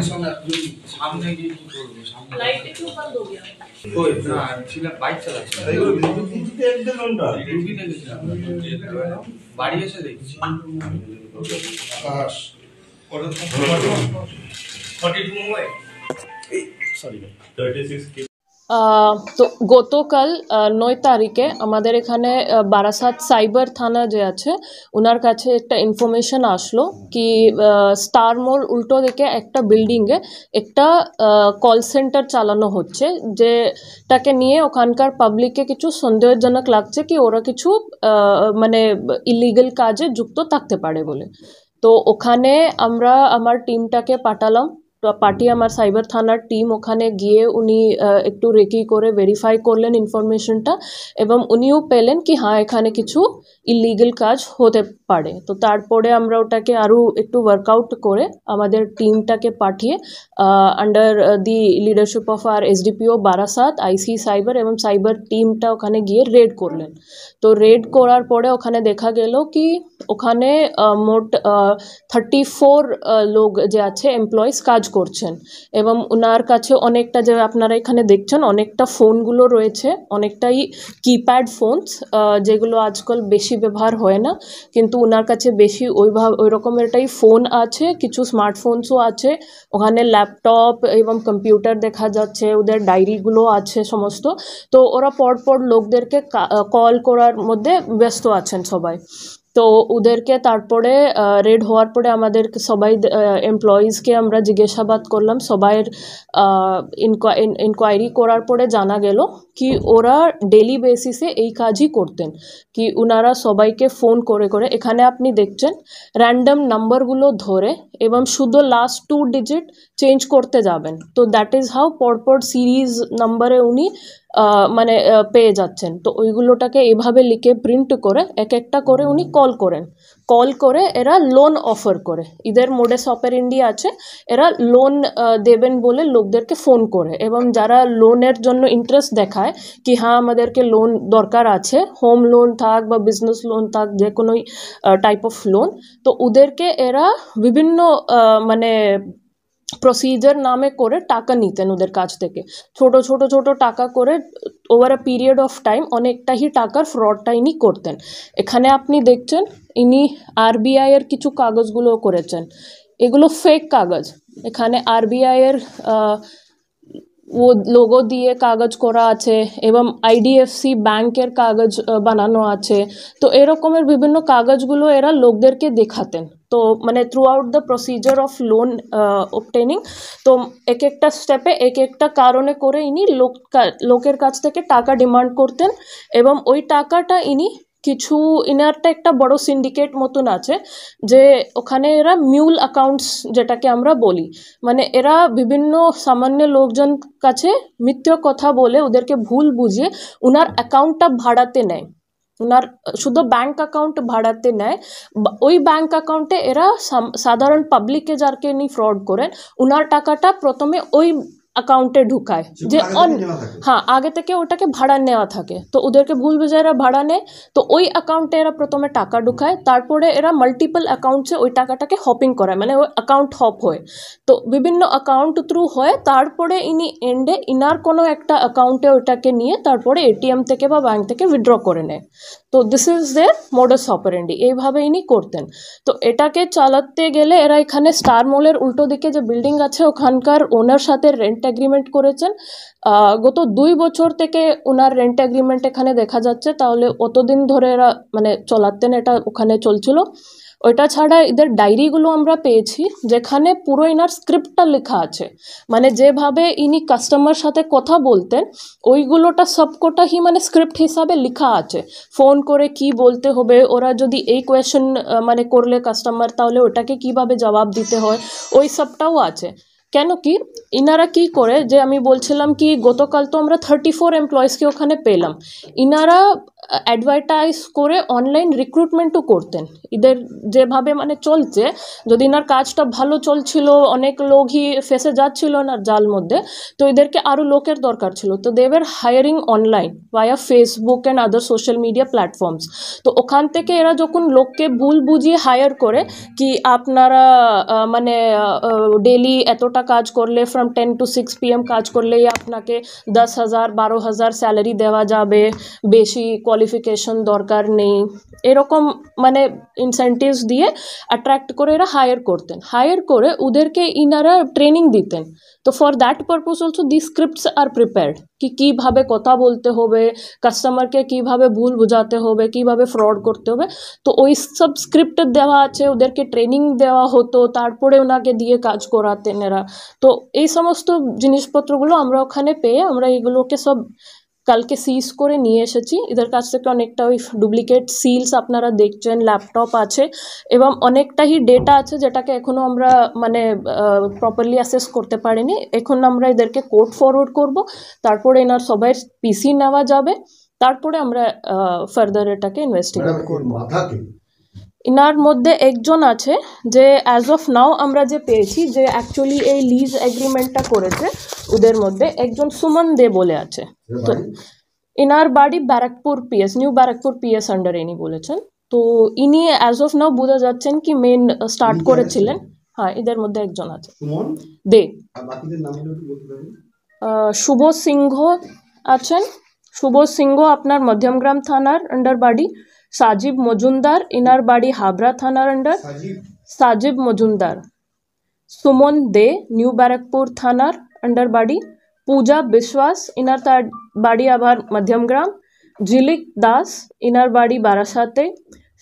सामने गए की করবে সামনে লাইট একটু বন্ধ हो गया ওই না ছিল বাইক চালাচ্ছিল এইগুলো ভিডিওতে একদম ঘন্টা টিভি দেখছিলাম বাড়ি এসে দেখছি আকাশ ওটা 42 মোবাইল সরি 36 তো গতকাল 9 তারিখে আমাদের এখানে বারাসাত সাইবার থানা যে আছে ওনার কাছে একটা ইনফরমেশন আসলো কি স্টার মল উল্টো দিকে একটা বিল্ডিংয়ে একটা কল সেন্টার চালানো হচ্ছে যেটাকে নিয়ে ওখানকার পাবলিককে কিছু সন্দেহজনক লাগছে কি ওরা কিছু মানে ইলিগাল কাজে যুক্ত থাকতে পারে বলে। তো ওখানে আমরা আমার টিমটাকে পাঠালাম, পাঠিয়ে আমার সাইবার থানার টিম ওখানে গিয়ে উনি একটু রেকি করে ভেরিফাই করলেন ইনফরমেশনটা এবং উনিও পেলেন কি হ্যাঁ এখানে কিছু ইলিগাল কাজ হতে পারে। তো তারপরে আমরা ওটাকে আরও একটু ওয়ার্কআউট করে আমাদের টিমটাকে পাঠিয়ে আন্ডার দি লিডারশিপ অফ আর এসডিপিও বারাসাত আইসি সাইবার এবং সাইবার টিমটা ওখানে গিয়ে রেড করলেন। তো রেড করার পরে ওখানে দেখা গেল কি ওখানে মোট 34 লোক যে আছে এমপ্লয়িজ কাজ করছেন এবং ওনার কাছে অনেকটা যে আপনারা এখানে দেখছেন অনেকটা ফোনগুলো রয়েছে, অনেকটাই কিপ্যাড ফোনস যেগুলো আজকাল বেশি ব্যবহার হয় না, কিন্তু ওনার কাছে বেশি ওই রকমেরটাই ফোন আছে, কিছু স্মার্টফোনসও আছে, ওখানে ল্যাপটপ এবং কম্পিউটার দেখা যাচ্ছে, ওদের ডায়েরিগুলো আছে সমস্ত। তো ওরা পরপর লোকদেরকে কল করার মধ্যে ব্যস্ত আছেন সবাই। তো ওদেরকে তারপরে রেড হওয়ার পরে আমাদের সবাই এমপ্লয়িজকে আমরা জিজ্ঞাসাবাদ করলাম, সবাইয়ের ইনকোয়ারি করার পরে জানা গেল কি ওরা ডেলি বেসিসে এই কাজই করতেন, কি ওনারা সবাইকে ফোন করে করে এখানে আপনি দেখছেন র্যান্ডম নাম্বারগুলো ধরে এবং শুধু লাস্ট 2 ডিজিট চেঞ্জ করতে যাবেন। তো দ্যাট ইজ হাউ পরপর সিরিজ নাম্বারে উনি মানে পেয়ে যাচ্ছেন। তো ওইগুলোটাকে এভাবে লিখে প্রিন্ট করে এক একটা করে উনি কল করে এরা লোন অফার করে, এদের মোডাস অপারেন্ডি আছে, এরা লোন দেবেন বলে লোকদেরকে ফোন করে এবং যারা লোনের জন্য ইন্টারেস্ট দেখায় কি হ্যাঁ আমাদেরকে লোন দরকার আছে, হোম লোন থাক বা বিজনেস লোন থাক যে কোনো টাইপ অফ লোন, তো ওদেরকে এরা বিভিন্ন মানে প্রসিজার নামে করে টাকা নিতেন ওদের কাছ থেকে, ছোট টাকা করে over a period of time অনেকটাই টাকার ফ্রডটা ইনি করতেন। এখানে আপনি দেখছেন ইনি আরবিআই এর কিছু কাগজগুলো করেছেন, এগুলো ফেক কাগজ, এখানে আরবিআই এর ও লোগো দিয়ে কাগজ করা আছে এবং আইডিএফসি ব্যাংকের কাগজ বানানো আছে। তো এরকমের বিভিন্ন কাগজগুলো এরা লোকদেরকে দেখাতেন। তো মানে through out the procedure of loan obtaining, তো এক একটা স্টেপে এক একটা কারণে করে ইনি লোকের কাছ থেকে টাকা ডিমান্ড করতেন এবং ওই টাকাটা ইনি কিছু ইনারটা একটা বড় সিন্ডিকেট মতন আছে যে ওখানে এরা মিউল অ্যাকাউন্টস যেটাকে আমরা বলি, মানে এরা বিভিন্ন সামান্য লোকজন কাছে মিথ্যে কথা বলে ওদেরকে ভুল বুঝিয়ে ওনার অ্যাকাউন্টটা ভাড়াতে নেয়, ওনার শুধু ব্যাঙ্ক অ্যাকাউন্ট ভাড়াতে নেয়। ওই ব্যাঙ্ক অ্যাকাউন্টে এরা সাধারণ পাবলিককে যারকে নিয়ে ফ্রড করেন ওনার টাকাটা প্রথমে ওই অ্যাকাউন্টে ঢুকায় যে হ্যাঁ আগে থেকে ওটাকে ভাড়া নেওয়া থাকে, তো ওদেরকে ভুল বুঝে এরা ভাড়া নেয়, তো ওই অ্যাকাউন্টে এরা প্রথমে টাকা ঢুকায়, তারপরে এরা মাল্টিপল অ্যাকাউন্টসে ওই টাকাটাকে হপিং করায়, মানে ওই অ্যাকাউন্ট হপ হয়, তো বিভিন্ন অ্যাকাউন্ট থ্রু হয়, তারপরে ইনি এন্ডে ইনার কোনো একটা অ্যাকাউন্টে ওইটাকে নিয়ে তারপরে এটিএম থেকে বা ব্যাঙ্ক থেকে উইথড্র করে নেয়। তো this is their modus operandi, এইভাবে ইনি করতেন। তো এটাকে চালাতে গেলে এরা এখানে স্টার মলের উল্টো দিকে যে বিল্ডিং আছে ওখানকার ওনার সাথে রেন্ট এগ্রিমেন্ট করেছেন, গত 2 বছর থেকে ওনার রেন্ট এগ্রিমেন্ট এখানে দেখা যাচ্ছে, তাহলে অতদিন ধরে এরা মানে চলাতেন, এটা ওখানে চলছিল। ওইটা ছাড়া এদের ডায়েরিগুলো আমরা পেয়েছি যেখানে পুরো ইনার স্ক্রিপ্টটা লেখা আছে, মানে যেভাবে ইনি কাস্টমার সাথে কথা বলতেন ওইগুলোটা সবকটাই মানে স্ক্রিপ্ট হিসাবে লেখা আছে, ফোন করে কি বলতে হবে, ওরা যদি এই কোয়েশ্চেন মানে করলে কাস্টমার তাহলে ওটাকে কিভাবে জবাব দিতে হয়, ওই সবটাও আছে। কেন কি ইনারা কি করে যে আমি বলছিলাম কি গতকাল তো আমরা 34 এমপ্লয়িজকে ওখানে পেলাম, ইনারা অ্যাডভার্টাইজ করে অনলাইন রিক্রুটমেন্টও করতেন। এদের যেভাবে মানে চলছে, যদি এনার কাজটা ভালো চলছিল, অনেক লোকই ফেসে যাচ্ছিল না জাল মধ্যে, তো এদেরকে আরও লোকের দরকার ছিল, তো they were hiring online via Facebook and other social media platforms. তো ওখান থেকে এরা যখন লোককে ভুল বুঝিয়ে হায়ার করে কি আপনারা মানে ডেলি এতটা কাজ করলে ফ্রম 10 to 6 PM কাজ করলেই আপনাকে 10,000 12,000 স্যালারি দেওয়া যাবে, বেশি কোয়ালিফিকেশন দরকার নেই, এরকম মানে ইনসেন্টিভস দিয়ে অ্যাট্রাক্ট করে এরা হায়ার করতেন। হায়ার করে ওদেরকে ইনারা ট্রেনিং দিতেন। তো for that purpose also the scripts are prepared কি কীভাবে কথা বলতে হবে, কাস্টমারকে কীভাবে ভুল বোঝাতে হবে, কীভাবে ফ্রড করতে হবে, তো ওই সব স্ক্রিপ্ট দেওয়া আছে, ওদেরকে ট্রেনিং দেওয়া হতো, তারপরে ওনাকে দিয়ে কাজ করাতেন এরা। তো এই সমস্ত জিনিসপত্রগুলো আমরা ওখানে পেয়ে আমরা এগুলোকে সব কালকে সিজ করে নিয়ে এসেছি। এদের কাছ থেকে অনেকটা ওই ডুপ্লিকেট সিলস আপনারা দেখছেন, ল্যাপটপ আছে এবং অনেকটাই ডেটা আছে যেটাকে এখনও আমরা মানে প্রপারলি অ্যাসেস করতে পারিনি। এখন আমরা এদেরকে কোর্ট ফরওয়ার্ড করব, তারপরে এনার সবাই পিসি নেওয়া যাবে, তারপরে আমরা ফার্দার এটাকে ইনভেস্টিগেট করব। ইনার মধ্যে একজন আছে যে অ্যাজ অফ নাও আমরা যে পেয়েছি যে অ্যাকচুয়ালি এই লিজ এগ্রিমেন্টটা করেছে, ওদের মধ্যে একজন সুমন দে বলে আছে। তো ইনার বাড়ি Barrackpore PS, new Barrackpore PS আন্ডারে ইনি বলেছেন। তো ইনি অ্যাজ অফ নাও বোঝা যাচ্ছেন কি মেন স্টার্ট করেছিলেন। হ্যাঁ, এদের মধ্যে একজন আছে দে। শুভ সিংহ আছেন। শুভ সিংহ আপনার মধ্যমগ্রাম থানার আন্ডার বাড়ি। সাজিব মজুমদার ইনার বাড়ি হাবড়া থানার আন্ডার। সাজিব মজুমদার। সুমন দে নিউ ব্যারাকপুর থানার আন্ডার বাড়ি। পূজা বিশ্বাস ইনার তার বাড়ি আবার মধ্যমগ্রাম। ঝিলিক দাস ইনার বাড়ি বারাসাতে।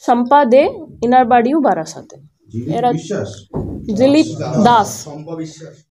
শম্পা দে ইনার বাড়িও বারাসাতে। এরা ঝিলিক দাস।